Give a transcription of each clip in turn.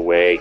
way.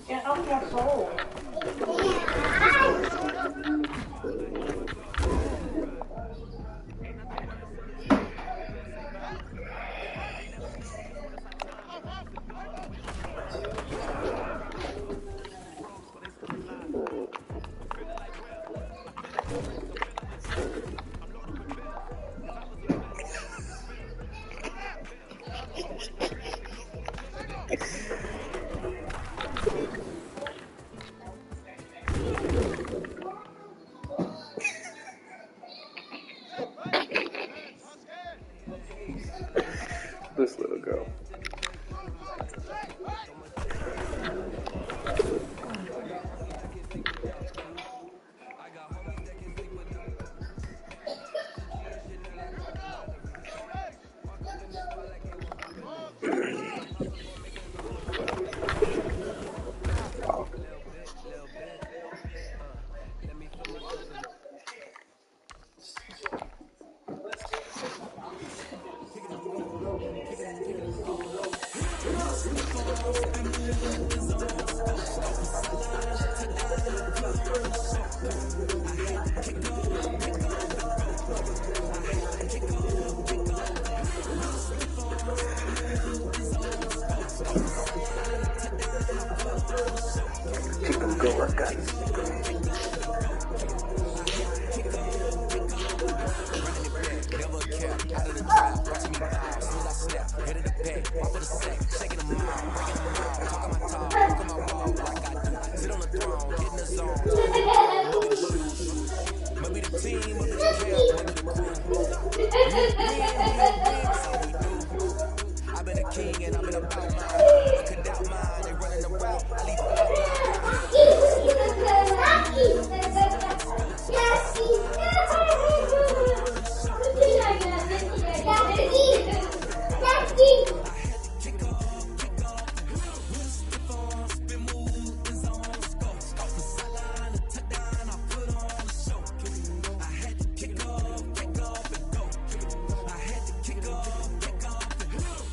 Get off your soul. This little girl. Chicken go work, guys. I've been a king and I've been about mine. I could doubt mine, they running the route. I leave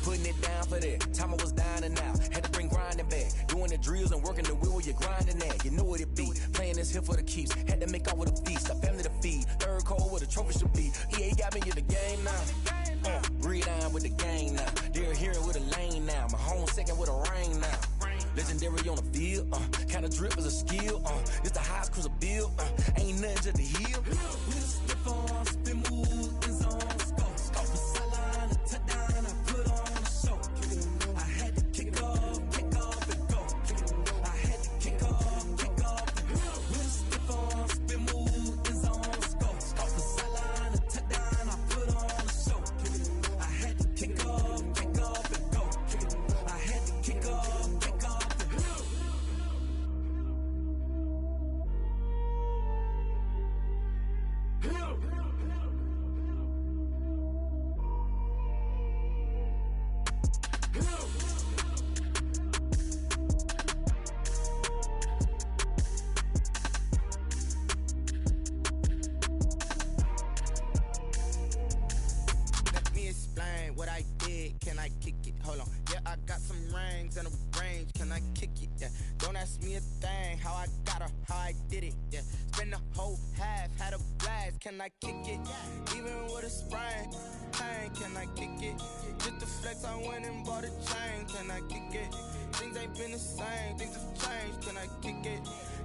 putting it down for that. Time I was down and out. Had to bring grinding back. Doing the drills and working the wheel where you're grinding at. You know what it be. Playing this here for the keeps. Had to make out with a feast. A family to feed. Third cold where the trophy should be. EA got me in the game now. Breed on with the game now. They're hearing with a lane now. My home second with a rain now. Legendary on the field. Kind of drip is a skill. It's the highest cruiser bill. Ain't nothing just to heal. Spin move is on. Scope the sideline. Touchdown. I put on a show. I had to kick off and go. I had to kick off and go. With a stiff on, spin move is on. Scope the sideline. Touchdown. I put on a show. I had to kick off and go. I had to kick off and go. Let me explain what I did. did, can I kick it? Hold on. Yeah, I got some rings and a range, can I kick it? Yeah, don't ask me a thing, how I got her, how I did it. Yeah, spend the whole half, had a blast, can I kick it? Even with a sprain, pain, can I kick it? Just the flex, I went and bought a chain, can I kick it? Things ain't been the same, things have changed, can I kick it?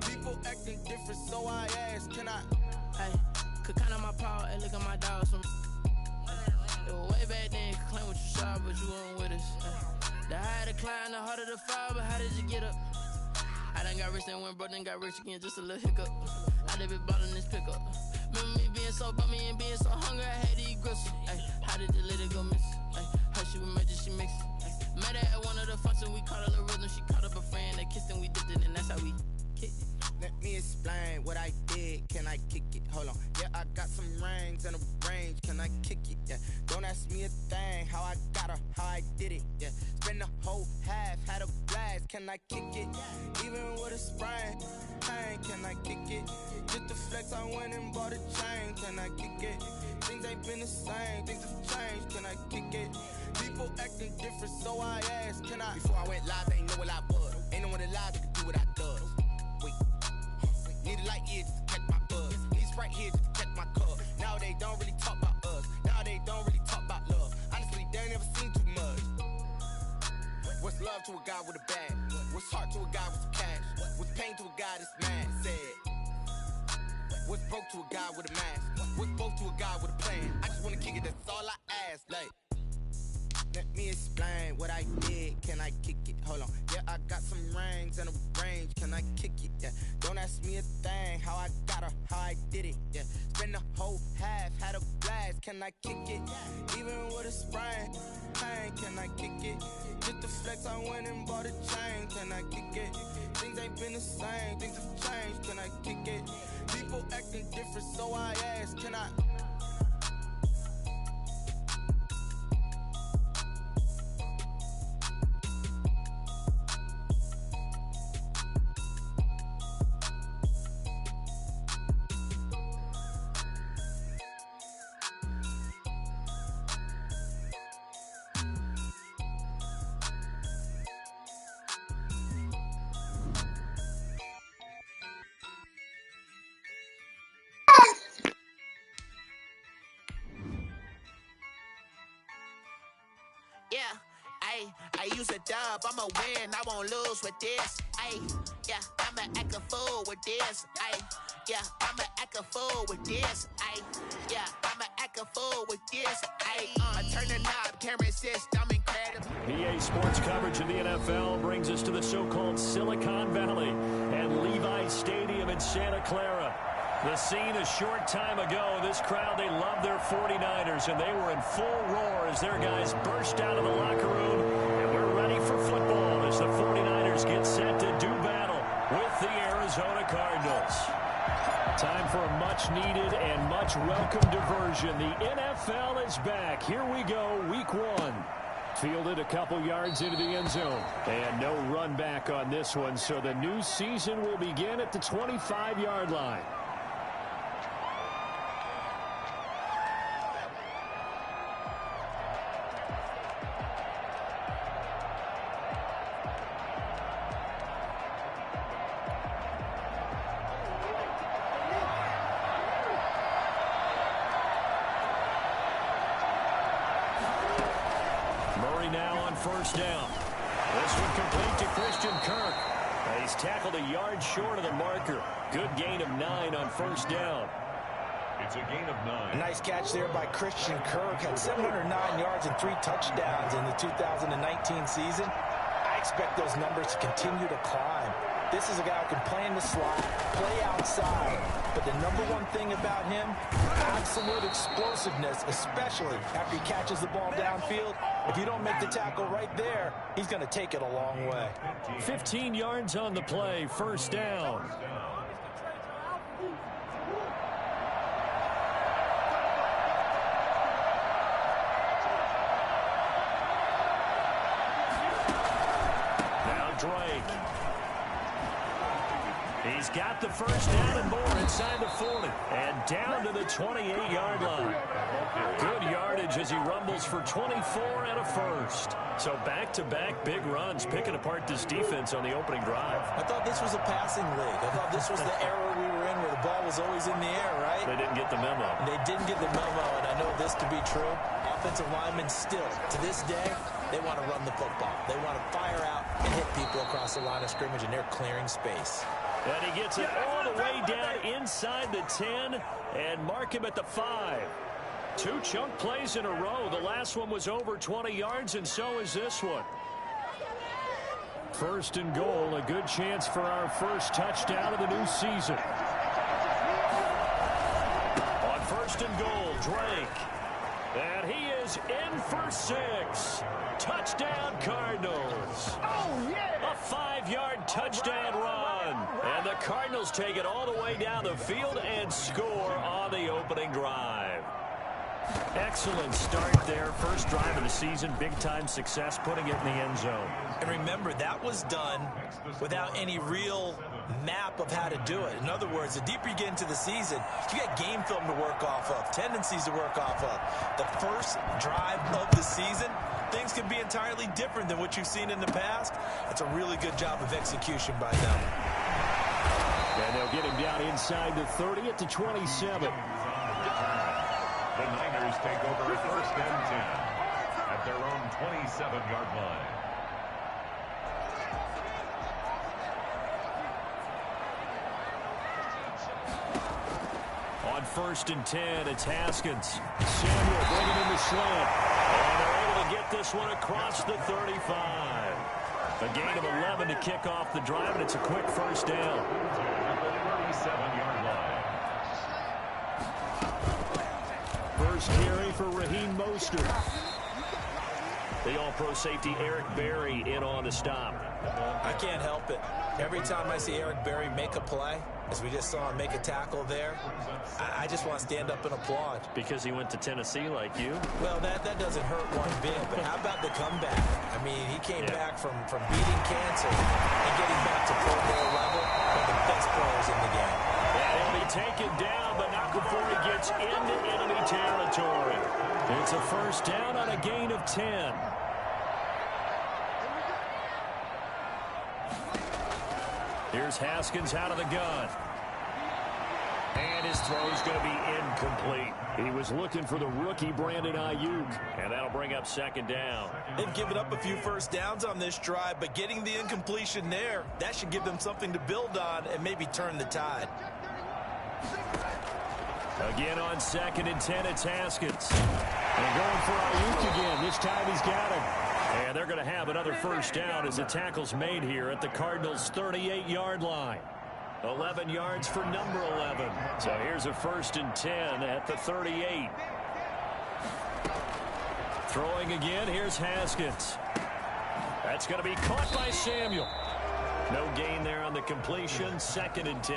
People acting different, so I ask, can I? Hey, could count on my power, hey, look at my dogs. Way back then, you could claim what you saw, but you weren't with us. The higher the climb, the harder the fall, but how did you get up? I done got rich, then went broke, then got rich again, just a little hiccup. I done been ballin' this pickup. Remember me being so bummy and being so hungry, I had to eat gristle. Ay, how did you let it go miss? Ay, how she was magic, she mixed. Met her at one of the functions, we caught a little rhythm, she caught up a friend, they kissed and we dipped it, and that's how we kicked it. Let me explain what I did, can I kick it? Hold on, yeah, I got some rings and a range, can I kick it? Yeah, don't ask me a thing, how I got her, how I did it. Yeah, spend the whole half, had a blast, can I kick it? Even with a sprain, pain, can I kick it? Just the flex, I went and bought a chain, can I kick it? Things ain't been the same, things have changed, can I kick it? People acting different, so I ask, can I? Before I went live, they ain't know what I was. Ain't no one alive that could do what I does. Wait, need a light here just to catch my buzz. Need Sprite here just to catch my cup. Now they don't really talk about us. Now they don't really talk about love. Honestly, they ain't never seen too much. What's love to a guy with a bag? What's heart to a guy with some cash? What's pain to a guy that's mad? Said. What's broke to a guy with a mask? What's both to a guy with a plan? I just wanna kick it, that's all I ask. Like, let me explain what I did, can I kick it? Hold on, yeah, I got some rings and a range, can I kick it? Yeah, don't ask me a thing, how I got her, how I did it. Yeah, spend the whole half, had a blast, can I kick it? Even with a sprain, pain, can I kick it? Just the flex, I went and bought a chain, can I kick it? Things ain't been the same, things have changed, can I kick it? People acting different, so I ask, can I? Yeah, I use a dub, I'ma win, I won't lose with this. Yeah, I'ma act a fool with this. Yeah, I'ma act a fool with this. Yeah, I'ma act a fool with this. I turn the knob, camera assist, I'm incredible. EA Sports coverage of the NFL brings us to the so-called Silicon Valley and Levi Stadium in Santa Clara. The scene a short time ago, this crowd, they love their 49ers, and they were in full roar as their guys burst out of the locker room, and we're ready for football as the 49ers get set to do battle with the Arizona Cardinals. Time for a much-needed and much-welcome diversion. The NFL is back. Here we go, week one. Fielded a couple yards into the end zone. And no run back on this one, so the new season will begin at the 25-yard line. Now on first down. This one complete to Christian Kirk. He's tackled a yard short of the marker. Good gain of 9 on first down. It's a gain of 9. A nice catch there by Christian Kirk. Had 709 yards and 3 touchdowns in the 2019 season. I expect those numbers to continue to climb. This is a guy who can play in the slot, play outside. But the number one thing about him, absolute explosiveness, especially after he catches the ball downfield. If you don't make the tackle right there, he's going to take it a long way. 15 yards on the play, first down. Now Drake. He's got the first down and more inside the 40. And down to the 28-yard line. Good yardage yardage as he rumbles for 24 and a first. So back-to-back big runs, picking apart this defense on the opening drive. I thought this was a passing league. I thought this was the era we were in where the ball was always in the air, right? They didn't get the memo. They didn't get the memo, and I know this to be true. Offensive linemen still, to this day, they want to run the football. They want to fire out and hit people across the line of scrimmage, and they're clearing space. And he gets it all the way down inside the 10 and mark him at the 5. 2 chunk plays in a row. The last one was over 20 yards, and so is this one. First and goal, a good chance for our first touchdown of the new season. On first and goal, Drake. And he is in for 6. Touchdown, Cardinals. Oh, yeah! A 5-yard touchdown run. And the Cardinals take it all the way down the field and score on the opening drive. Excellent start there. First drive of the season. Big-time success, putting it in the end zone. And remember, that was done without any real map of how to do it. In other words, the deeper you get into the season, you got game film to work off of, tendencies to work off of. The first drive of the season, things can be entirely different than what you've seen in the past. It's a really good job of execution by them. And they'll get him down inside the 30 at the 27. The Niners take over at first and 10 at their own 27-yard line. On first and 10, it's Haskins. Samuel bringing in the slant. And they're able to get this one across the 35. A gain of 11 to kick off the drive, and it's a quick first down. At the 37-yard line. First carry for Raheem Mostert. The all-pro safety Eric Berry in on the stop. I can't help it. Every time I see Eric Berry make a play, as we just saw him make a tackle there, I just want to stand up and applaud. Because he went to Tennessee like you? Well, that doesn't hurt one bit, but how about the comeback? I mean, he came back from beating cancer and getting back to Pro Bowl level, one of the best players in the game. And he'll be taken down, but not before he gets into enemy territory. It's a first down on a gain of 10. Here's Haskins out of the gun. And his throw's going to be incomplete. He was looking for the rookie Brandon Ayuk, and that'll bring up second down. They've given up a few first downs on this drive, but getting the incompletion there, that should give them something to build on and maybe turn the tide. Again on second and 10, it's Haskins. And going for Ayuk again. This time he's got him. And they're going to have another first down as the tackle's made here at the Cardinals' 38-yard line. 11 yards for number 11. So here's a first and 10 at the 38. Throwing again, here's Haskins. That's going to be caught by Samuel. No gain there on the completion. Second and 10.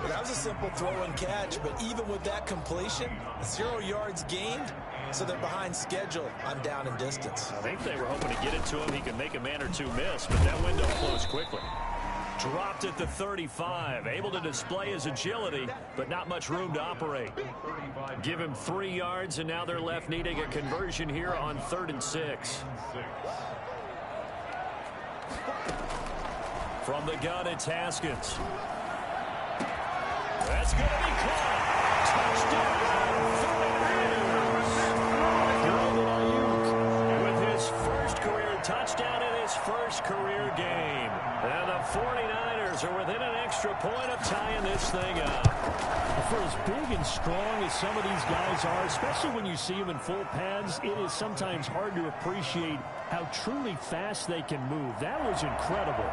Well, that was a simple throw and catch, but even with that completion, 0 yards gained, so they're behind schedule on down and distance. I think they were hoping to get it to him. He could make a man or two miss, but that window closed quickly. Dropped at the 35. Able to display his agility, but not much room to operate. Give him 3 yards, and now they're left needing a conversion here on 3rd and 6. From the gun, it's Haskins. That's going to be caught. Touchdown! With his first career touchdown in his first career game. And the 49ers are within an extra point of tying this thing up. For as big and strong as some of these guys are, especially when you see them in full pads, it is sometimes hard to appreciate how truly fast they can move. That was incredible.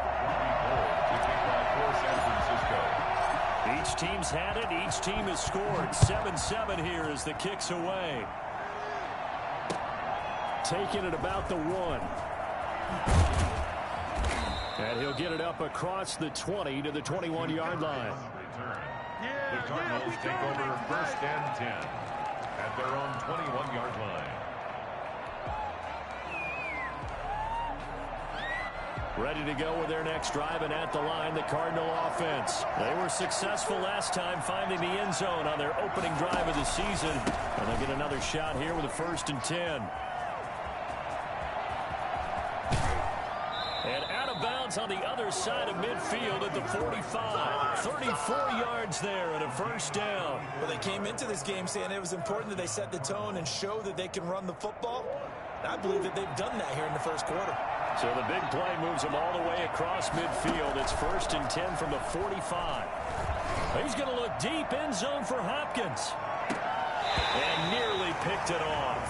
Each team's had it. Each team has scored. 7-7 here as the kick's away. Taking it about the 1. And he'll get it up across the 20 to the 21-yard line. The Cardinals take over first and 10 at their own 21-yard line. Ready to go with their next drive, and at the line, the Cardinal offense. They were successful last time finding the end zone on their opening drive of the season. And they'll get another shot here with a 1st and 10. And out of bounds on the other side of midfield at the 45. 34 yards there and a 1st down. Well, they came into this game saying it was important that they set the tone and show that they can run the football. I believe that they've done that here in the 1st quarter. So the big play moves them all the way across midfield. It's 1st and 10 from the 45. He's going to look deep, end zone for Hopkins. And nearly picked it off.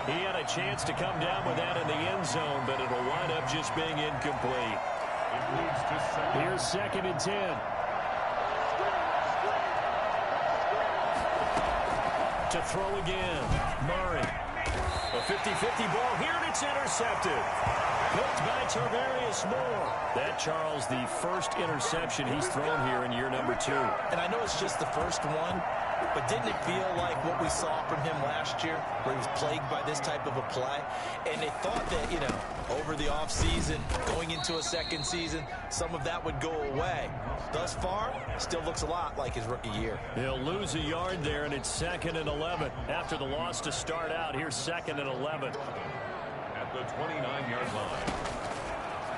He had a chance to come down with that in the end zone, but it'll wind up just being incomplete. Here's 2nd and 10. To throw again. Murray. A 50-50 ball here, and it's intercepted. Picked by Tarvarius Moore. That, Charles, the 1st interception he's thrown here in year number 2. And I know it's just the 1st one, but didn't it feel like what we saw from him last year, where he was plagued by this type of a play? And they thought that, you know, over the offseason, going into a 2nd season, some of that would go away. Thus far, still looks a lot like his rookie year. He'll lose a yard there, and it's 2nd and 11. After the loss to start out, here's 2nd and 11. At the 29-yard line.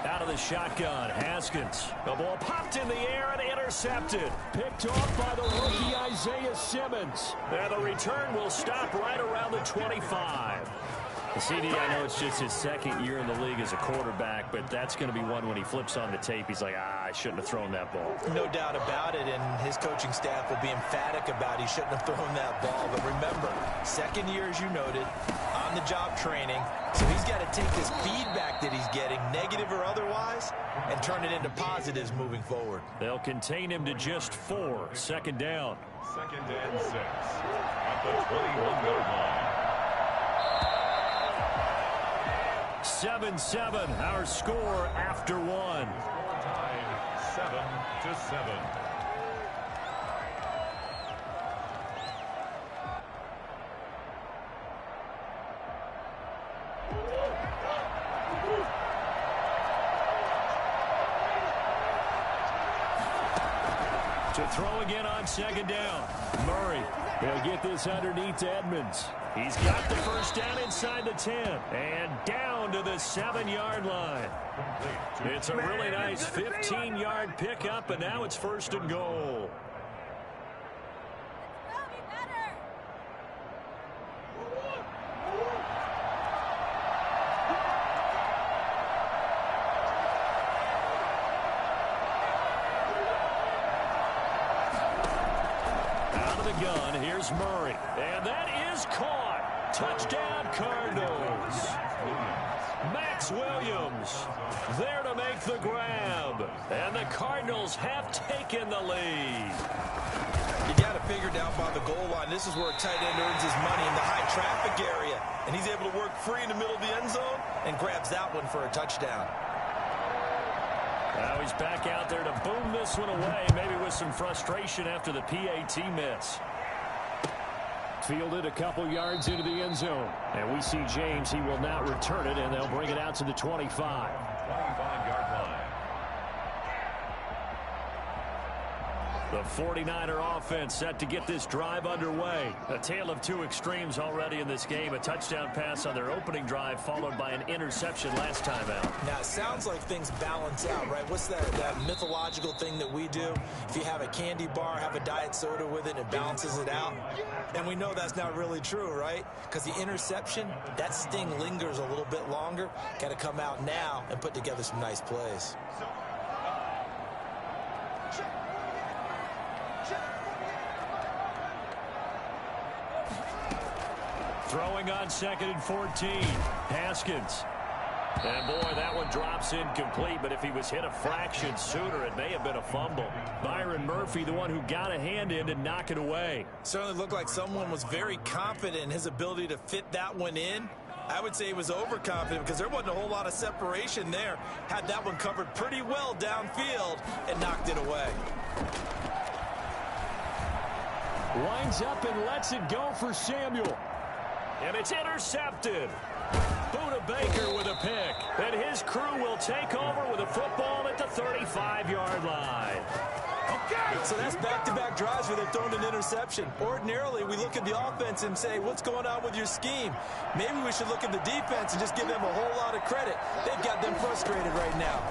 Out of the shotgun, Haskins. The ball popped in the air and intercepted. Picked off by the rookie Isaiah Simmons. And the return will stop right around the 25. The CD, I know it's just his 2nd year in the league as a quarterback, but that's going to be one when he flips on the tape. He's like, I shouldn't have thrown that ball. No doubt about it, and his coaching staff will be emphatic about he shouldn't have thrown that ball. But remember, 2nd year, as you noted, on-the-job training. So he's got to take this feedback that he's getting, negative or otherwise, and turn it into positives moving forward. They'll contain him to just 4. 2nd down. 2nd and 6. At the 21-yard line. 7-7, our score after 1. Time, 7-7. To throw again on 2nd down. Murray, he'll get this underneath to Edmonds. He's got the 1st down inside the 10. And down to the 7-yard line. It's a really nice 15-yard pickup, and now it's 1st and goal. Gun. Here's Murray. And that is caught. Touchdown, Cardinals. Max Williams there to make the grab. And the Cardinals have taken the lead. You got to figure down by the goal line. This is where a tight end earns his money, in the high traffic area. And he's able to work free in the middle of the end zone and grabs that one for a touchdown. Now he's back out there to boom this one away, maybe with some frustration after the PAT miss. Fielded a couple yards into the end zone. And we see James, he will not return it, and they'll bring it out to the 25. 25-yard line. The 49er offense set to get this drive underway. A tale of 2 extremes already in this game. A touchdown pass on their opening drive, followed by an interception last time out. Now, it sounds like things balance out, right? What's that mythological thing that we do? If you have a candy bar, have a diet soda with it, it balances it out. And we know that's not really true, right? Because the interception, that sting lingers a little bit longer. Got to come out now and put together some nice plays. Throwing on 2nd and 14. Haskins. And boy, that one drops incomplete, but if he was hit a fraction sooner, it may have been a fumble. Byron Murphy, the one who got a hand in to knock it away. Certainly looked like someone was very confident in his ability to fit that one in. I would say he was overconfident because there wasn't a whole lot of separation there. Had that one covered pretty well downfield and knocked it away. Winds up and lets it go for Samuel. And it's intercepted. Buda Baker with a pick. And his crew will take over with a football at the 35-yard line. So that's back-to-back drives where they've thrown an interception. Ordinarily, we look at the offense and say, what's going on with your scheme? Maybe we should look at the defense and just give them a whole lot of credit. They've got them frustrated right now.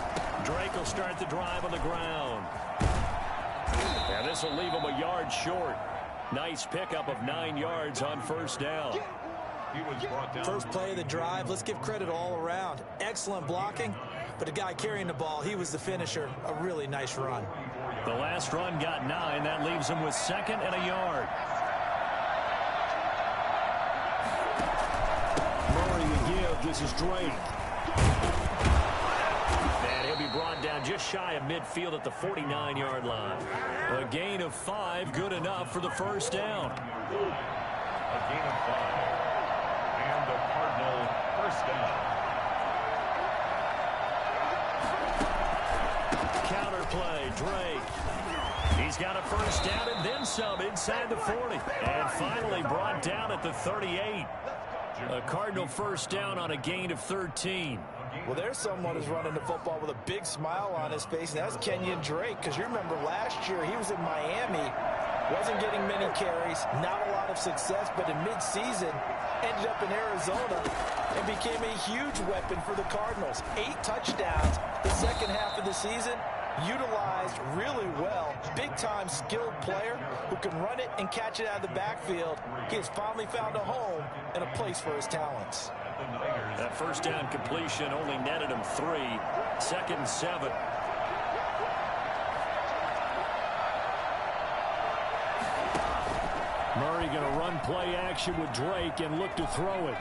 Drake will start the drive on the ground. And this will leave him a yard short. Nice pickup of 9 yards on first down. He was brought down. First play of the drive, let's give credit all around. Excellent blocking, but the guy carrying the ball, he was the finisher. A really nice run. The last run got 9. That leaves him with 2nd and a yard. Murray again. This is Drake. And he'll be brought down just shy of midfield at the 49-yard line. A gain of 5, good enough for the first down. A gain of 5. And the Cardinal first down. Counter play, Drake. He's got a first down and then some inside the 40. And finally brought down at the 38. A Cardinal first down on a gain of 13. Well, there's someone who's running the football with a big smile on his face, and that's Kenyon Drake, because you remember last year he was in Miami, wasn't getting many carries, not a lot of success, but in midseason ended up in Arizona and became a huge weapon for the Cardinals. 8 touchdowns the second half of the season, utilized really well. Big-time skilled player who can run it and catch it out of the backfield. He has finally found a home and a place for his talents. That first down completion only netted him 3. 2nd and 7. Murray going to run play action with Drake and look to throw it.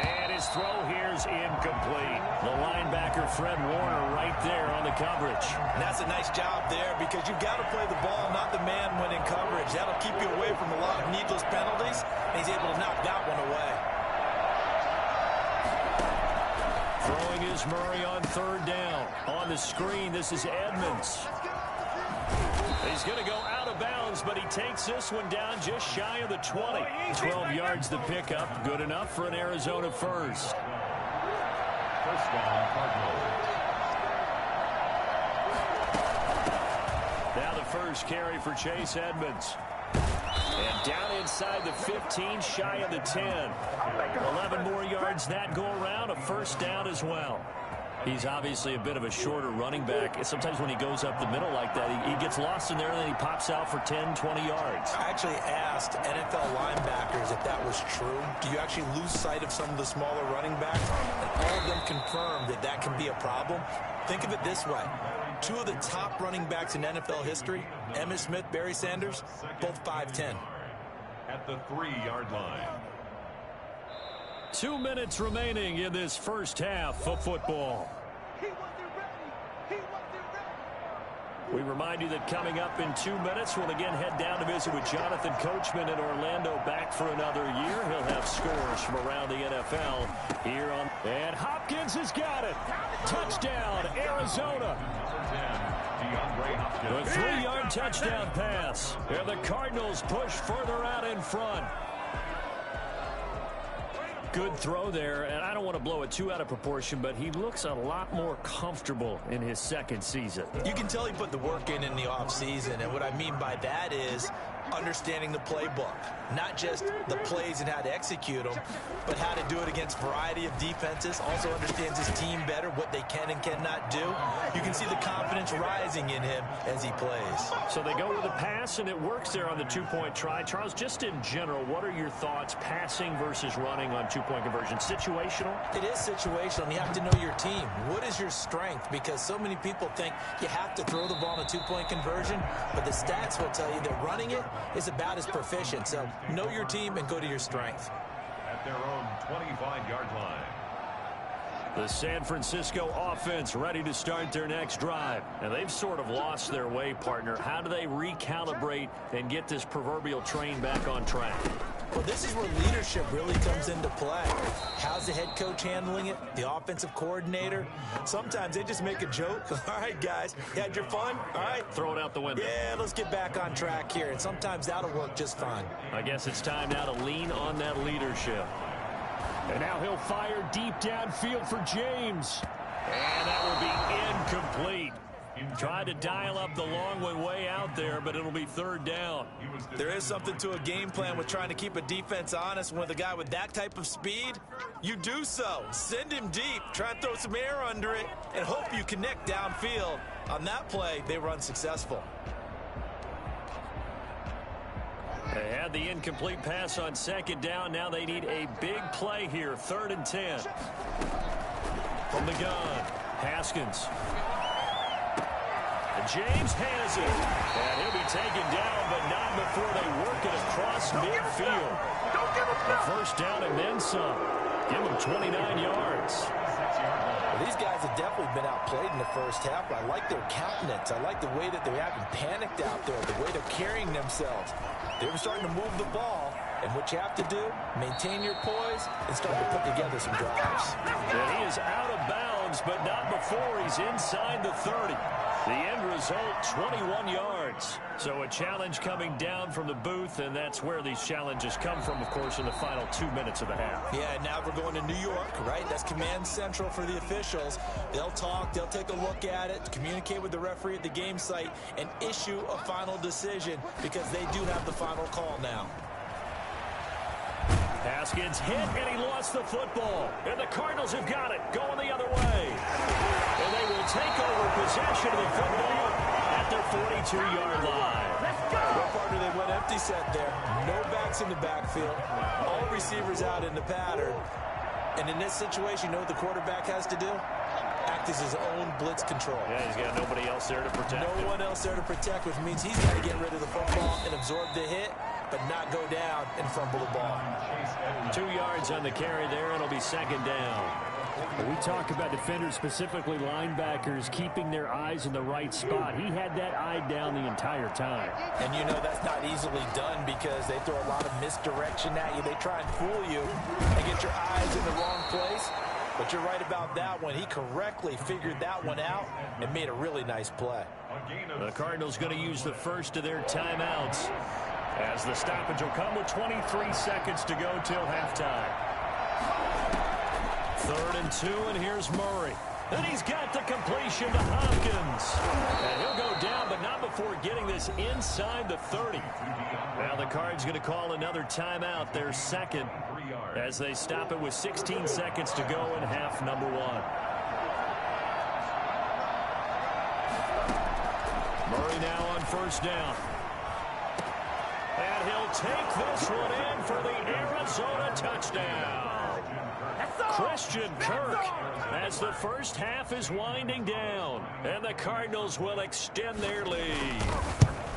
And his throw here's incomplete. The linebacker Fred Warner right there on the coverage. And that's a nice job there, because you've got to play the ball, not the man when in coverage. That'll keep you away from a lot of needless penalties, and he's able to knock that one away. Throwing is Murray on 3rd down. On the screen, this is Edmonds. He's going to go out of bounds, but he takes this one down just shy of the 20. 12 yards the pickup. Good enough for an Arizona first. First down, Cardinals. Now the first carry for Chase Edmonds. And down inside the 15, shy of the 10. 11 more yards that go around. A first down as well. He's obviously a bit of a shorter running back. Sometimes when he goes up the middle like that, he gets lost in there, and then he pops out for 10, 20 yards. I actually asked NFL linebackers if that was true. Do you actually lose sight of some of the smaller running backs? And all of them confirmed that that can be a problem. Think of it this way. 2 of the top running backs in NFL history, Emmitt Smith, Barry Sanders, both 5'10". At the 3-yard line. 2 minutes remaining in this first half of football. We remind you that coming up in 2 minutes, we'll again head down to visit with Jonathan Coachman in Orlando, back for another year. He'll have scores from around the NFL here on. And Hopkins has got it. Touchdown, Arizona. A 3-yard touchdown pass. And the Cardinals push further out in front. Good throw there, and I don't want to blow it too out of proportion, but he looks a lot more comfortable in his 2nd season. You can tell he put the work in the offseason, and what I mean by that is understanding the playbook. Not just the plays and how to execute them, but how to do it against a variety of defenses. Also understands his team better, what they can and cannot do. You can see the confidence rising in him as he plays. So they go with a pass, and it works there on the 2-point try. Charles, just in general, what are your thoughts passing versus running on 2-point conversion? Situational? It is situational, and you have to know your team. What is your strength? Because so many people think you have to throw the ball in a 2-point conversion, but the stats will tell you that running it is about as proficient. So know your team and go to your strength. At their own 25-yard line. The San Francisco offense ready to start their next drive. And they've sort of lost their way, partner. How do they recalibrate and get this proverbial train back on track? Well, this is where leadership really comes into play. How's the head coach handling it? The offensive coordinator? Sometimes they just make a joke. All right, guys, you had your fun? All right. Throw it out the window. Yeah, let's get back on track here. And sometimes that'll work just fine. I guess it's time now to lean on that leadership. And now he'll fire deep downfield for James. And that will be incomplete. Tried to dial up the long one way out there, but it'll be third down. There is something to a game plan with trying to keep a defense honest. With a guy with that type of speed, you do so. Send him deep, try and throw some air under it, and hope you connect downfield. On that play, they were unsuccessful. They had the incomplete pass on second down. Now they need a big play here. 3rd and 10. From the gun, Haskins. And James has it. And he'll be taken down, but not before they work it across midfield. The first down and then some. Give him 29 yards. Well, these guys have definitely been outplayed in the first half. I like their countenance. I like the way that they haven't panicked out there, the way they're carrying themselves. They were starting to move the ball, and what you have to do, maintain your poise and start to put together some drives. And he is out of bounds, but not before he's inside the 30. The end result, 21 yards. So a challenge coming down from the booth, and that's where these challenges come from, of course, in the final 2 minutes of the half. Yeah, now we're going to New York, right? That's command central for the officials. They'll talk, they'll take a look at it, communicate with the referee at the game site, and issue a final decision because they do have the final call now. Haskins hit, and he lost the football. And the Cardinals have got it, going the other way. And they will take over possession of the football at their 42-yard line. Well, partner, they went empty set there. No backs in the backfield. All receivers out in the pattern. And in this situation, you know what the quarterback has to do? Act as his own blitz control. Yeah, he's got nobody else there to protect him. No one else there to protect, which means he's got to get rid of the football and absorb the hit, but not go down and fumble the ball. 2 yards on the carry there. It'll be second down. We talk about defenders, specifically linebackers, keeping their eyes in the right spot. He had that eye down the entire time. And you know that's not easily done because they throw a lot of misdirection at you. They try and fool you and get your eyes in the wrong place. But you're right about that one. He correctly figured that one out and made a really nice play. The Cardinals going to use the first of their timeouts as the stoppage will come with 23 seconds to go till halftime. 3rd and 2, and here's Murray. And he's got the completion to Hopkins. And he'll go down, but not before getting this inside the 30. Now the Cards going to call another timeout, their second, as they stop it with 16 seconds to go in half number 1. Murray now on first down. And he'll take this one in for the Arizona touchdown. Christian Kirk as the first half is winding down. And the Cardinals will extend their lead.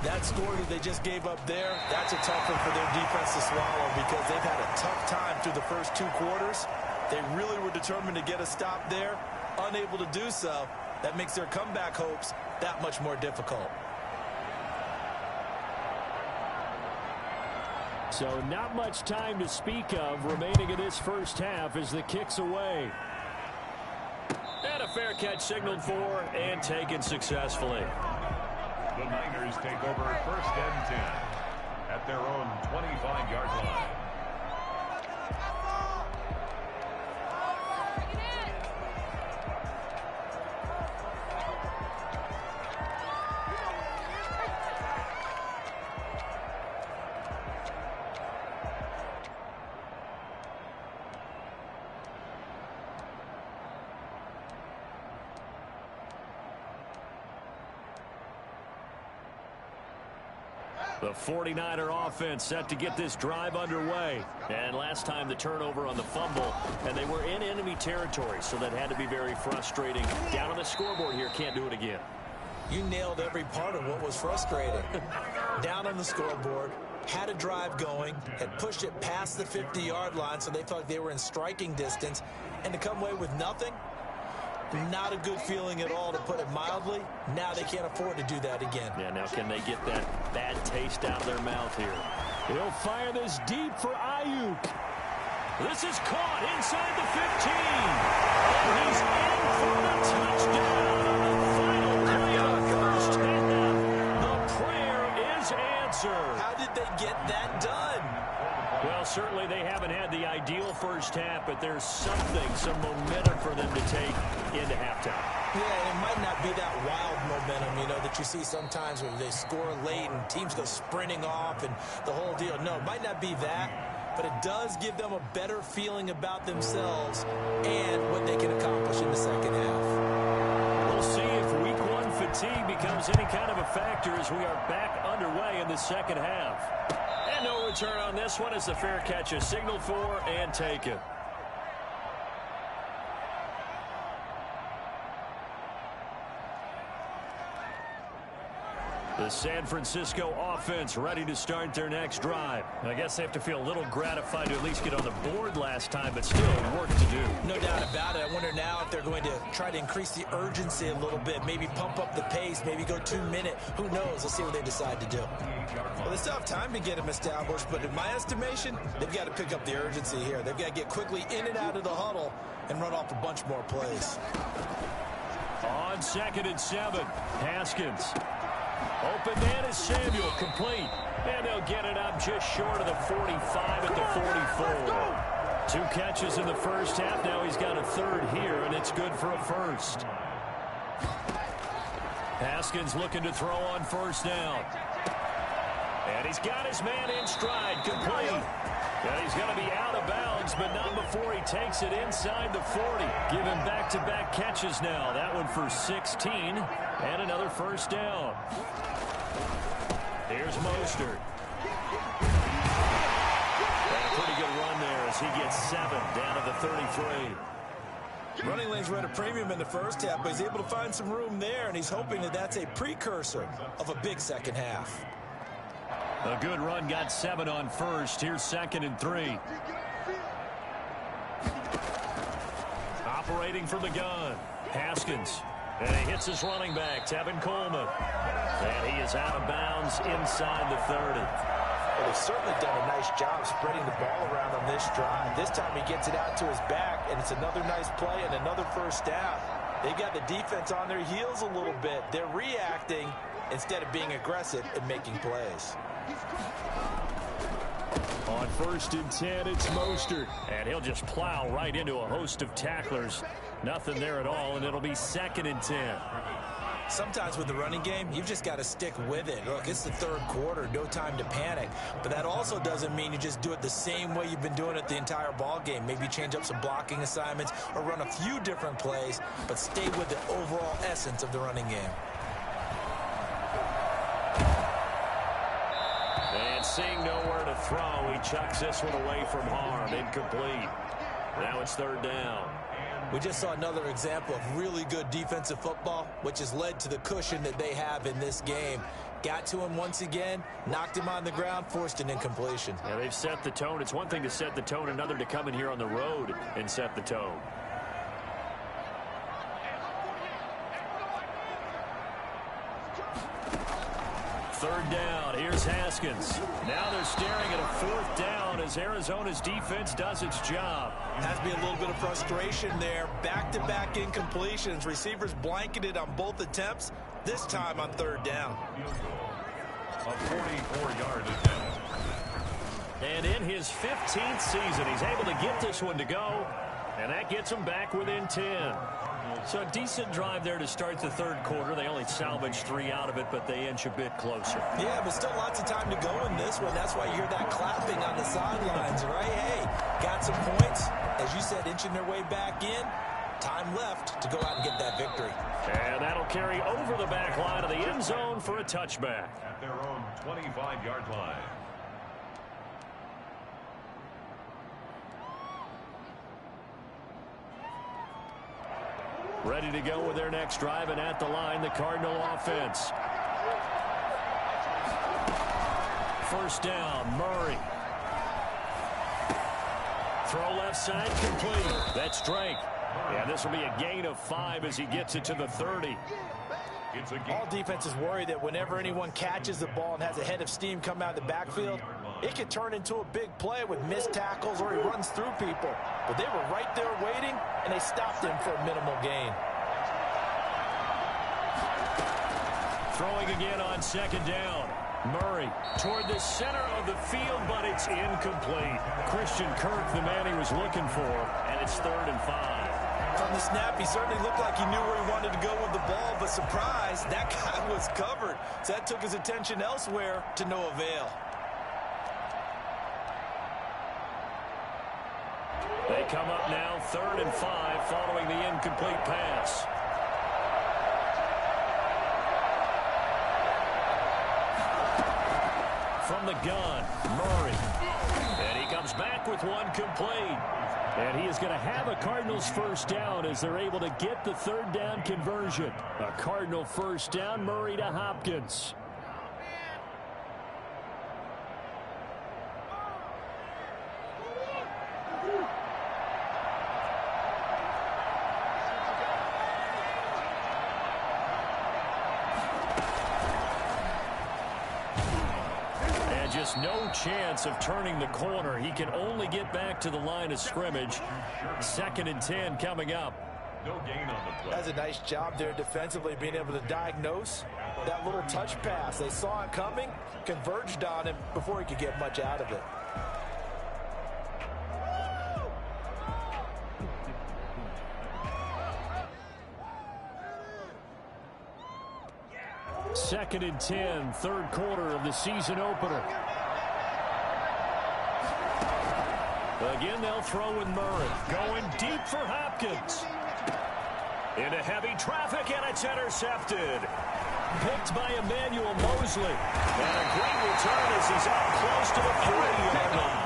That score that they just gave up there, that's a tough one for their defense to swallow because they've had a tough time through the first 2 quarters. They really were determined to get a stop there, unable to do so. That makes their comeback hopes that much more difficult. So not much time to speak of remaining in this first half as the kick's away. And a fair catch signaled for and taken successfully. The Niners take over 1st and 10 at their own 25-yard line. The 49er offense set to get this drive underway. And last time the turnover on the fumble, and they were in enemy territory, so that had to be very frustrating. Down on the scoreboard here, can't do it again. You nailed every part of what was frustrating. Down on the scoreboard, had a drive going, had pushed it past the 50-yard line, so they felt like they were in striking distance, and to come away with nothing, not a good feeling at all, to put it mildly. Now they can't afford to do that again. Yeah, now can they get that bad taste out of their mouth here? He'll fire this deep for Ayuk. This is caught inside the 15. And he's in for the touchdown. Final play of the first half. The prayer is answered. How did they get that done? Well, certainly they haven't had the ideal first half, but there's something, some momentum for them to take into halftime. Yeah, it might not be that wild momentum, you know, that you see sometimes when they score late and teams go sprinting off and the whole deal. No, it might not be that, but it does give them a better feeling about themselves and what they can accomplish in the second half. We'll see if week one fatigue becomes any kind of a factor as we are back underway in the second half. And no return on this one as the fair catch is signaled for and taken. The San Francisco offense ready to start their next drive. I guess they have to feel a little gratified to at least get on the board last time, but still work to do. No doubt about it. I wonder now if they're going to try to increase the urgency a little bit, maybe pump up the pace, maybe go 2 minute. Who knows? Let's see what they decide to do. Well, they still have time to get them established, but in my estimation, they've got to pick up the urgency here. They've got to get quickly in and out of the huddle and run off a bunch more plays. On 2nd and 7, Haskins. Open man is Samuel, complete. And they'll get it up just short of the 45 at the 44. 2 catches in the first half. Now he's got a third here, and it's good for a first. Haskins looking to throw on first down. And he's got his man in stride, complete. And he's going to be out of bounds, but not before he takes it inside the 40. Give him back-to-back catches now. That one for 16, and another first down. Here's Mostert. And a pretty good run there as he gets 7 down to the 33. Running lanes were at a premium in the first half, but he's able to find some room there, and he's hoping that that's a precursor of a big second half. A good run, got 7 on first. Here's 2nd and 3. Operating from the gun, Haskins. And he hits his running back, Tevin Coleman. And he is out of bounds inside the 30. Well, they've certainly done a nice job spreading the ball around on this drive. This time he gets it out to his back, and it's another nice play and another first down. They've got the defense on their heels a little bit. They're reacting instead of being aggressive and making plays. On 1st and 10, it's Mostert. And he'll just plow right into a host of tacklers. Nothing there at all, and it'll be 2nd and 10. Sometimes with the running game, you've just got to stick with it. Look, it's the third quarter, no time to panic. But that also doesn't mean you just do it the same way you've been doing it the entire ball game. Maybe change up some blocking assignments or run a few different plays, but stay with the overall essence of the running game. And seeing nowhere to throw, he chucks this one away from harm. Incomplete. Now it's 3rd down. We just saw another example of really good defensive football, which has led to the cushion that they have in this game. Got to him once again, knocked him on the ground, forced an incompletion. Yeah, they've set the tone. It's one thing to set the tone, another to come in here on the road and set the tone. Third down, here's Haskins. Now they're staring at a 4th down as Arizona's defense does its job. Has to be a little bit of frustration there. Back-to-back incompletions. Receivers blanketed on both attempts, this time on 3rd down. A 44-yard attempt. And in his 15th season, he's able to get this one to go, and that gets him back within 10. So a decent drive there to start the 3rd quarter. They only salvaged 3 out of it, but they inch a bit closer. Yeah, but still lots of time to go in this one. That's why you hear that clapping on the sidelines, right? Hey, got some points. As you said, inching their way back in. Time left to go out and get that victory. And that'll carry over the back line of the end zone for a touchback. At their own 25-yard line. Ready to go with their next drive, and at the line, the Cardinal offense. 1st down, Murray. Throw left side, complete. That's Drake. Yeah, this will be a gain of 5 as he gets it to the 30. All defenses worry that whenever anyone catches the ball and has a head of steam come out of the backfield, it could turn into a big play with missed tackles or he runs through people. But they were right there waiting, and they stopped him for a minimal gain. Throwing again on 2nd down. Murray toward the center of the field, but it's incomplete. Christian Kirk, the man he was looking for, and it's 3rd and 5. From the snap, he certainly looked like he knew where he wanted to go with the ball, but surprise, that guy was covered. So that took his attention elsewhere to no avail. They come up now 3rd and 5 following the incomplete pass. From the gun, Murray. And he comes back with one complete. And he is going to have a Cardinals first down as they're able to get the 3rd down conversion. A Cardinal first down, Murray to Hopkins. Just no chance of turning the corner. He can only get back to the line of scrimmage. 2nd and 10 coming up. No gain on the play. That's a nice job there defensively, being able to diagnose that little touch pass. They saw it coming, converged on him before he could get much out of it. Second and 10, 3rd quarter of the season opener. Again, they'll throw with Murray. Going deep for Hopkins. Into heavy traffic, and it's intercepted. Picked by Emmanuel Mosley. And a great return as he's up close to the 40-yard line.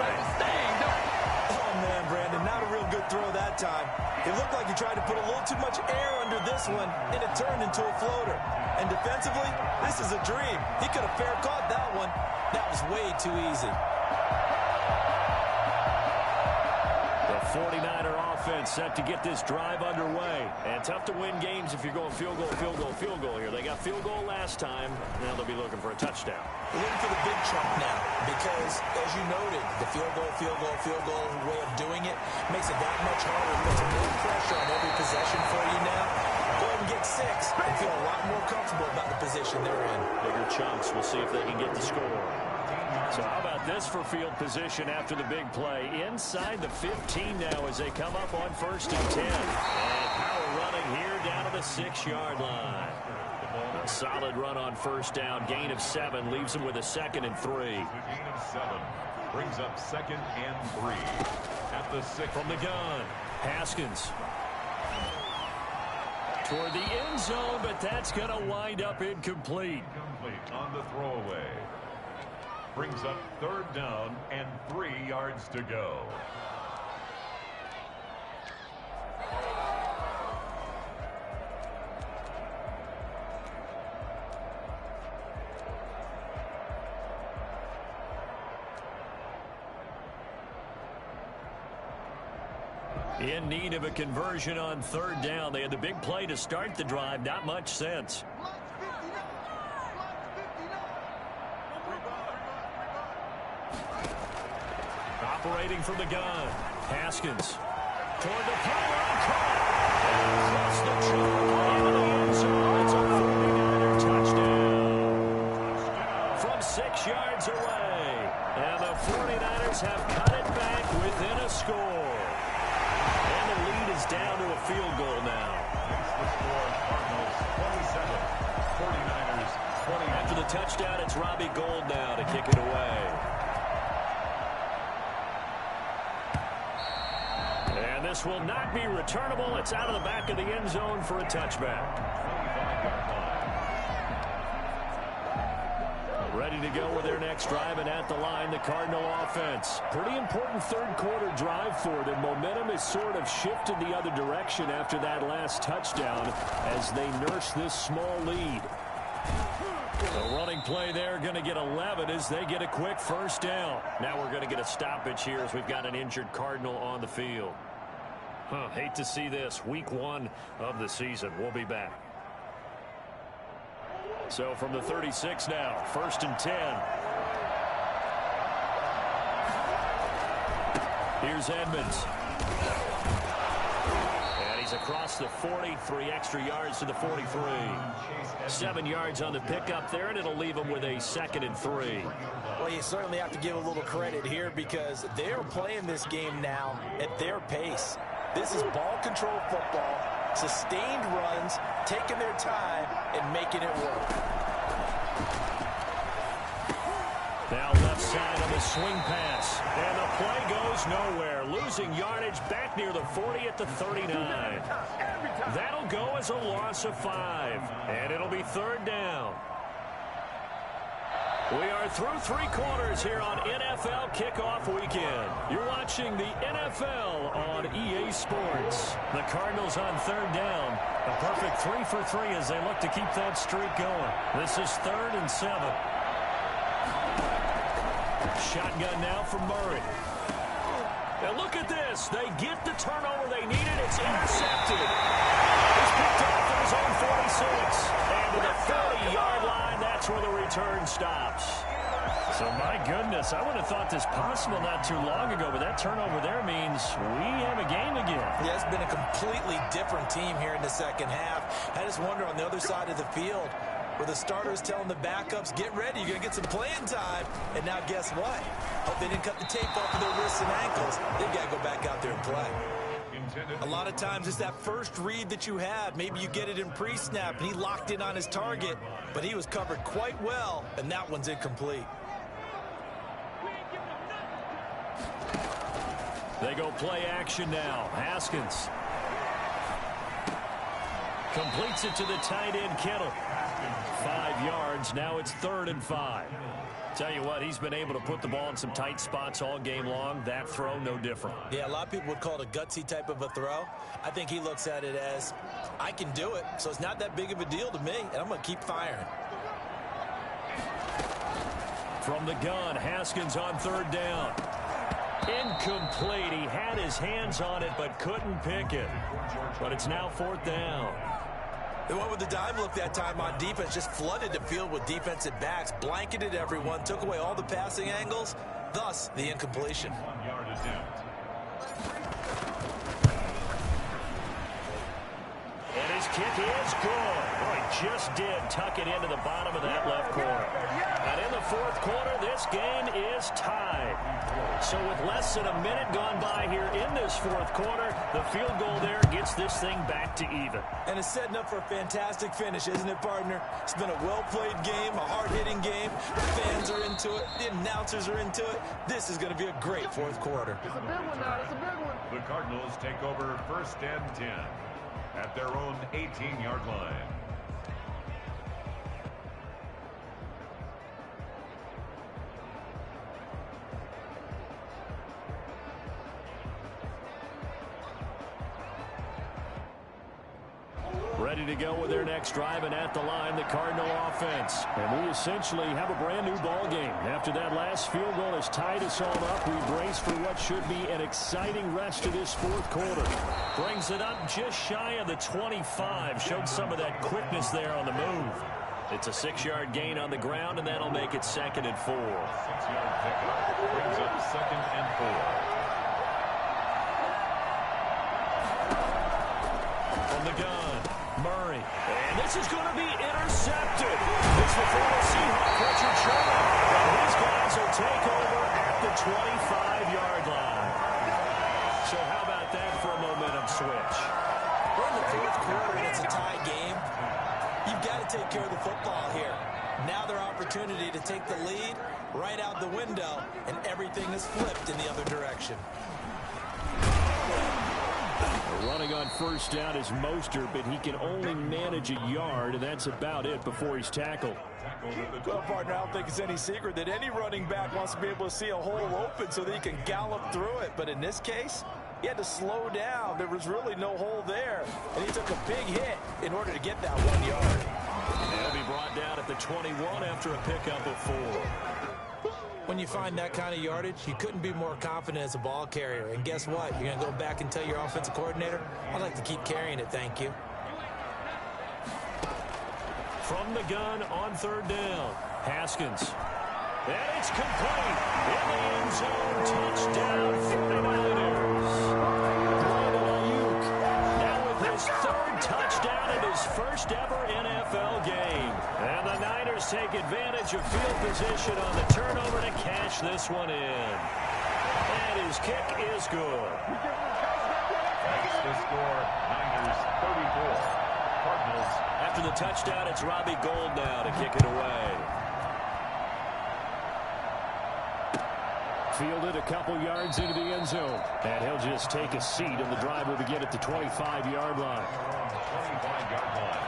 Oh, man, Brandon, not a real good throw that time. It looked like he tried to put a little too much air under this one, and it turned into a floater. And defensively, this is a dream. He could have fair caught that one. That was way too easy. The 49er offense set to get this drive underway. And tough to win games if you're going field goal, field goal, field goal here. They got field goal last time. Now they'll be looking for a touchdown. We're looking for the big chunk now because, as you noted, the field goal way of doing it makes it that much harder. It puts more pressure on every possession for you now. Go ahead and get 6 and feel a lot more comfortable about the position they're in. Bigger chunks. We'll see if they can get the score. So how about this for field position after the big play? Inside the 15 now as they come up on 1st and 10. And power running here down to the 6-yard line. A solid run on 1st down. Gain of 7 leaves them with a 2nd and 3. Gain of 7 brings up 2nd and 3 at the 6. From the gun, Haskins. Toward the end zone, but that's going to wind up incomplete. Incomplete on the throwaway. Brings up 3rd down and 3 yards to go. In need of a conversion on 3rd down. They had the big play to start the drive. Not much sense. Operating from the gun. Haskins. Toward the pylon. Across the chalk into the end zone. It's a 49er touchdown. From 6 yards away. And the 49ers have cut it back within a score. And the lead is down to a field goal now. The score, Cardinals 27, 49ers 20. After the touchdown, it's Robbie Gould now to kick it away. And this will not be returnable. It's out of the back of the end zone for a touchback. Ready to go with their next drive, and at the line, the Cardinal offense. Pretty important 3rd quarter drive for them. Momentum has sort of shifted the other direction after that last touchdown as they nurse this small lead. The running play there going to get 11 as they get a quick 1st down. Now we're going to get a stoppage here as we've got an injured Cardinal on the field. Hate to see this. Week 1 of the season. We'll be back. So from the 36 now, 1st and 10. Here's Edmonds. And he's He's across the 40, 3 extra yards to the 43. 7 yards on the pickup there, and it'll leave him with a 2nd and 3. Well, you certainly have to give a little credit here because they're playing this game now at their pace. This is ball control football, sustained runs, taking their time, and making it work. Now left side on the swing pass. And the play goes nowhere. Losing yardage back near the 40 at the 39. That'll go as a loss of 5. And it'll be 3rd down. We are through 3 quarters here on NFL Kickoff Weekend. You're watching the NFL on EA Sports. The Cardinals on 3rd down. A perfect 3 for 3 as they look to keep that streak going. This is 3rd and 7. Shotgun now for Murray. Now look at this. They get the turnover they needed. It's intercepted. He's picked off at his own 46. And to the 40-yard line, that's where the return stops. So, my goodness, I would have thought this possible not too long ago, but that turnover there means we have a game again. Yeah, it's been a completely different team here in the second half. I just wonder on the other side of the field, where the starters telling the backups, get ready, you're going to get some playing time. And now guess what? Hope they didn't cut the tape off of their wrists and ankles. They've got to go back out there and play. A lot of times it's that first read that you have. Maybe you get it in pre-snap, and he locked in on his target, but he was covered quite well, and that one's incomplete. They go play action now. Haskins completes it to the tight end, Kittle. 5 yards. Now it's 3rd and 5. Tell you what, he's been able to put the ball in some tight spots all game long. That throw, no different. Yeah, a lot of people would call it a gutsy type of a throw. I think he looks at it as, I can do it, so it's not that big of a deal to me, and I'm going to keep firing. From the gun, Haskins on 3rd down. Incomplete. He had his hands on it, but couldn't pick it. But it's now 4th down. They went with the dive look that time on defense, just flooded the field with defensive backs, blanketed everyone, took away all the passing angles, thus the incompletion. 1 yard attempt. And his kick is good. Boy, just did tuck it into the bottom of that left corner. And in the 4th quarter, this game is tied. So with less than a minute gone by here in this 4th quarter, the field goal there gets this thing back to even. And it's setting up for a fantastic finish, isn't it, partner? It's been a well-played game, a hard-hitting game. The fans are into it. The announcers are into it. This is going to be a great 4th quarter. It's a big one now. It's a big one. The Cardinals take over 1st and 10 at their own 18-yard line. Ready to go with their next drive, and at the line, the Cardinal offense. And we essentially have a brand-new ball game. After that last field goal has tied us all up, we brace for what should be an exciting rest of this 4th quarter. Brings it up just shy of the 25. Showed some of that quickness there on the move. It's a 6-yard gain on the ground, and that'll make it 2nd and 4. 6-yard pickup brings up 2nd and 4. From the gun, Murray. And this is going to be intercepted. It's the former Seahawk, Richard Sherman. And these guys will take over at the 25-yard line. So how about that for a momentum switch? We're in the 4th quarter, and it's a tie game. You've got to take care of the football here. Now their opportunity to take the lead right out the window, and everything is flipped in the other direction. Running on 1st down is Mostert, but he can only manage a yard, and that's about it before he's tackled. Well, partner, I don't think it's any secret that any running back wants to be able to see a hole open so that he can gallop through it. But in this case, he had to slow down. There was really no hole there, and he took a big hit in order to get that 1 yard. And he'll be brought down at the 21 after a pickup of 4. When you find that kind of yardage, you couldn't be more confident as a ball carrier. And guess what? You're going to go back and tell your offensive coordinator, I'd like to keep carrying it, thank you. From the gun on 3rd down, Haskins. And it's complete. In the end zone, touchdown 49ers. Now with touchdown in his first ever NFL game. And the Niners take advantage of field position on the turnover to cash this one in. And his kick is good. That's the score. Niners 34. Cardinals. After the touchdown, it's Robbie Gould now to kick it away. Fielded a couple yards into the end zone. And he'll just take a seat, and the drive will begin at the 25-yard line. 25-yard line.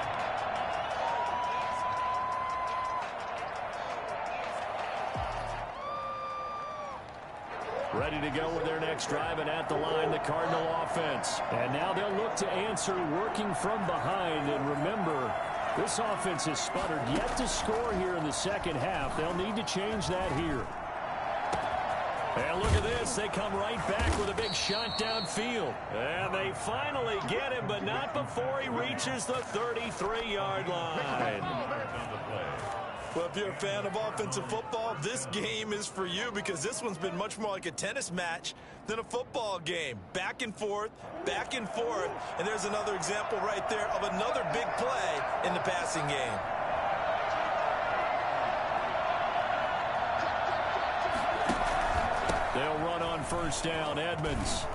Ready to go with their next drive, and at the line, the Cardinal offense. And now they'll look to answer working from behind. And remember, this offense has sputtered yet to score here in the second half. They'll need to change that here. And look at this. They come right back with a big shot downfield. And they finally get him, but not before he reaches the 33-yard line. Well, if you're a fan of offensive football, this game is for you, because this one's been much more like a tennis match than a football game. Back and forth, and there's another example right there of another big play in the passing game. They'll run on first down. Edmonds.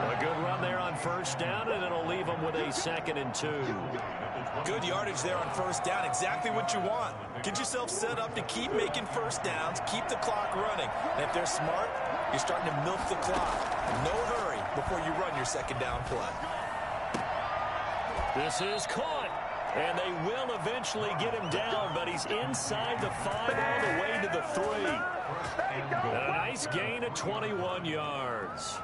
A good run there on first down, and it'll leave them with a 2nd and 2. Good yardage there on first down. Exactly what you want. Get yourself set up to keep making first downs, keep the clock running. And if they're smart, you're starting to milk the clock. No hurry before you run your second down play. This is caught. And they will eventually get him down, but he's inside the 5 all the way to the 3. A nice gain of 21 yards.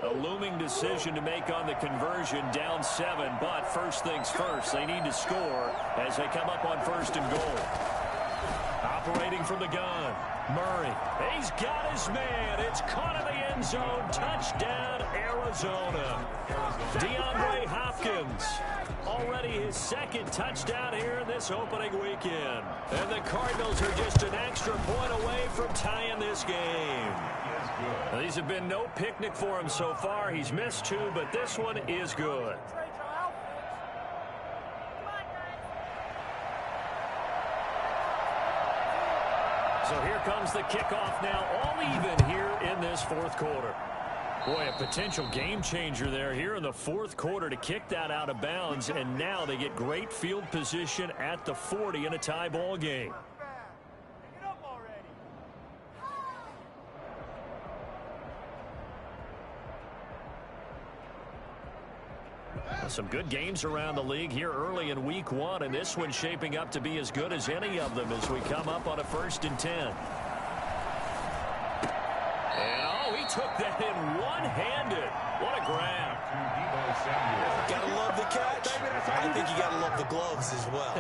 A looming decision to make on the conversion, down 7, but first things first, they need to score as they come up on first and goal. Operating from the gun, Murray. He's got his man. It's caught in the end zone. Touchdown, Arizona. DeAndre Hopkins. Already his 2nd touchdown here in this opening weekend. And the Cardinals are just an extra point away from tying this game. Now, these have been no picnic for him so far. He's missed 2, but this one is good. So here comes the kickoff now, all even here in this 4th quarter. Boy, a potential game changer there here in the 4th quarter to kick that out of bounds, and now they get great field position at the 40 in a tie ball game. Some good games around the league here early in week 1, and this one's shaping up to be as good as any of them as we come up on a 1st and 10. And oh, he took that in one-handed. What a grab. Gotta love the catch. I think you gotta love the gloves as well.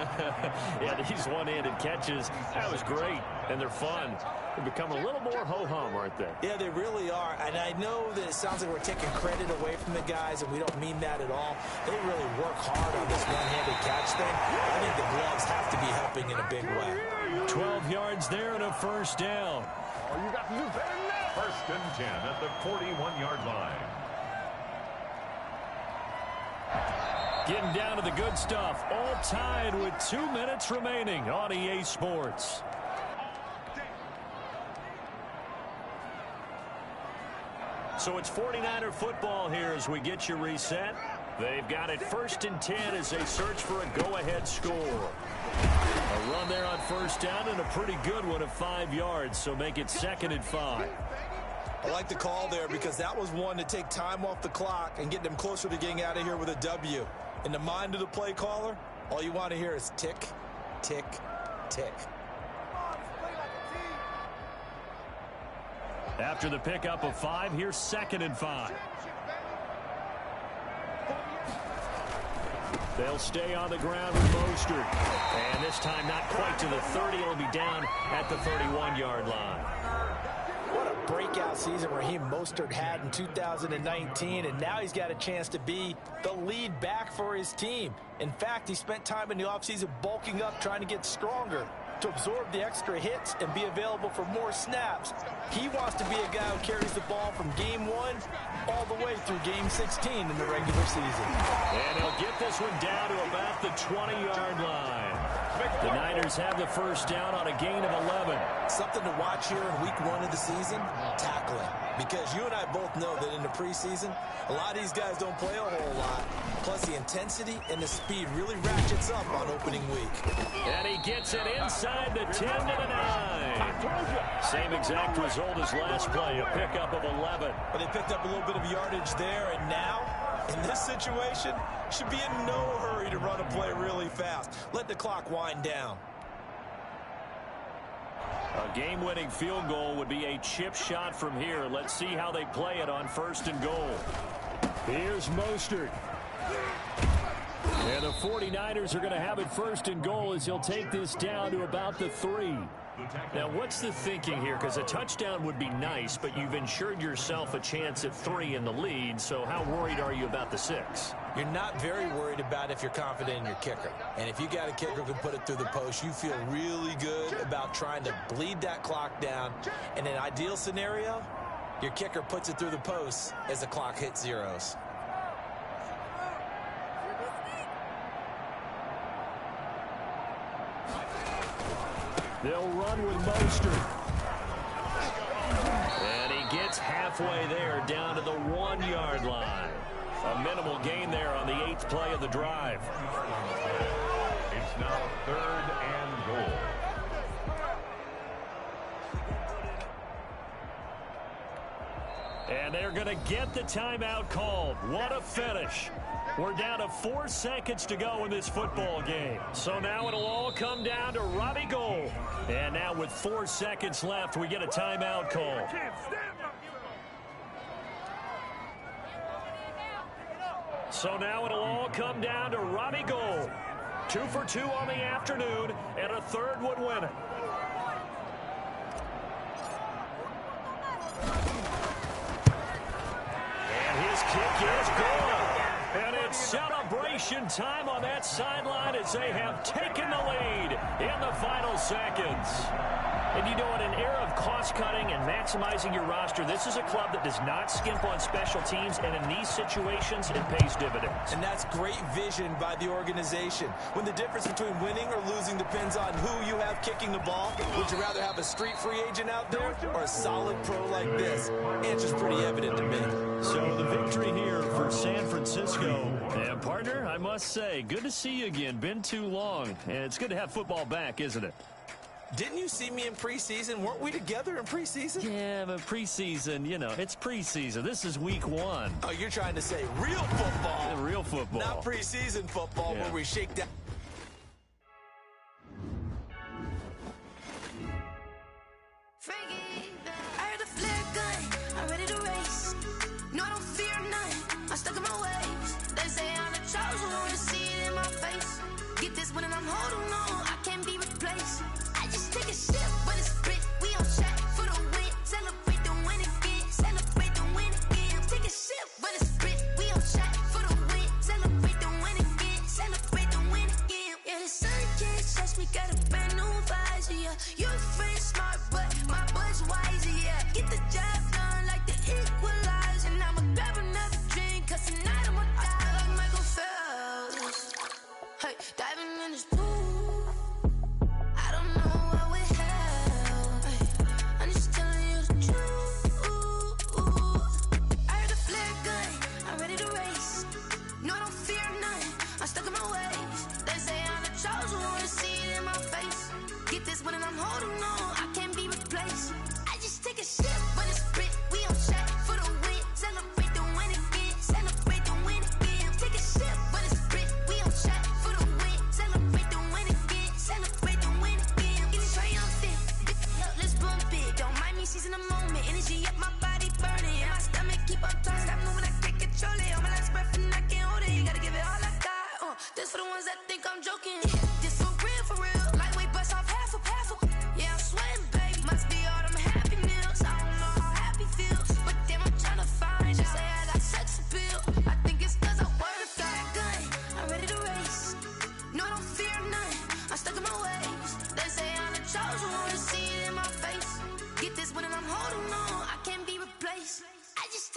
Yeah, these one-handed catches, that was great, and they're fun. They become a little more ho-hum, aren't they? Yeah, they really are. And I know that it sounds like we're taking credit away from the guys, and we don't mean that at all. They really work hard on this one-handed catch thing. I think the gloves have to be helping in a big way. 12 yards there and a first down. Oh, you got to do better than that. 1st and 10 at the 41-yard line. Getting down to the good stuff. All tied with 2 minutes remaining on EA Sports. So it's 49er football here as we get you reset. They've got it 1st and 10 as they search for a go-ahead score. A run there on first down and a pretty good one of 5 yards, so make it 2nd and 5. I like the call there because that was one to take time off the clock and get them closer to getting out of here with a W. In the mind of the play caller, all you want to hear is tick, tick, tick. After the pickup of 5, here's 2nd and 5. They'll stay on the ground with Mostert. And this time not quite to the 30. It'll be down at the 31-yard line. What a breakout season Raheem Mostert had in 2019, and now he's got a chance to be the lead back for his team. In fact, he spent time in the offseason bulking up, trying to get stronger. to absorb the extra hits and be available for more snaps. He wants to be a guy who carries the ball from game 1 all the way through game 16 in the regular season. And he'll get this one down to about the 20-yard line. The Niners have the first down on a gain of 11. Something to watch here in week 1 of the season, tackling. Because you and I both know that in the preseason, a lot of these guys don't play a whole lot. Plus, the intensity and the speed really ratchets up on opening week. And he gets it inside the 10 to the 9. Same exact result as last play, a pickup of 11. But they picked up a little bit of yardage there, and now, in this situation, should be in no hurry to run a play really fast. Let the clock wind down. A game-winning field goal would be a chip shot from here. Let's see how they play it on 1st and goal. Here's Mostert. And the 49ers are going to have it 1st and goal as he'll take this down to about the 3. Now, what's the thinking here? Because a touchdown would be nice, but you've ensured yourself a chance at 3 in the lead, so how worried are you about the 6? You're not very worried about if you're confident in your kicker. And if you got a kicker who can put it through the post, you feel really good about trying to bleed that clock down. In an ideal scenario, your kicker puts it through the post as the clock hits zeros. They'll run with Mostert. And he gets halfway there, down to the 1-yard line. A minimal gain there on the 8th play of the drive. It's now 3rd and goal. And they're going to get the timeout called. What a finish. We're down to 4 seconds to go in this football game. So now it'll all come down to Robbie Gould. And now with 4 seconds left, we get a timeout call. So now it'll all come down to Robbie Gould. 2 for 2 on the afternoon, and a 3rd would win it. And his kick is good. And it's celebration time on that sideline as they have taken the lead in the final seconds. And you know, in an era of cost-cutting and maximizing your roster, this is a club that does not skimp on special teams, and in these situations, it pays dividends. And that's great vision by the organization. When the difference between winning or losing depends on who you have kicking the ball, would you rather have a street free agent out there or a solid pro like this? Answer's pretty evident to me. So the victory here for San Francisco. And partner, I must say, good to see you again. Been too long. And it's good to have football back, isn't it? Didn't you see me in preseason? Weren't we together in preseason? Yeah, but preseason, you know, it's preseason. This is week 1. Oh, you're trying to say real football. Real football. Not preseason football where we shake down. Frankie, I heard the flare gun. I'm ready to race. No, I don't fear none. I'm stuck in my ways. They say I'm the chosen one. See it in my face. Get this one and I'm holding on. I can't be replaced. I just take a sip, but it's split. We on track for the win. Celebrate the win again. Celebrate the win again. Take a sip, but it's split. We on track for the win. Celebrate the win again. Celebrate the win again.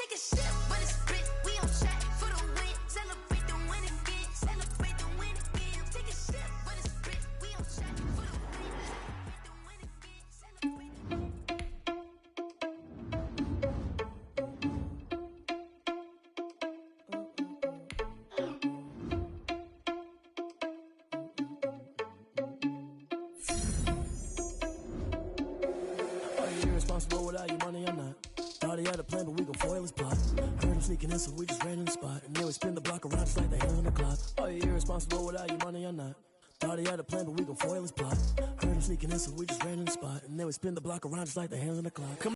take a sip, but it's split. We on track for the win. Celebrate the win again. Celebrate the win again. Take a sip, but it's split. We on track for the win. Celebrate the win again. Irresponsible without your money or not. Thought he had a plan, but we gon' foil his plot. Heard him sneaking in, so we just ran in the spot. And then we spin the block around just like the hell on the clock. Are you irresponsible without your money or not? Thought he had a plan, but we gon' foil his plot. Heard him sneaking in, so we just ran in the spot. And then we spin the block around just like the hell on the clock. Come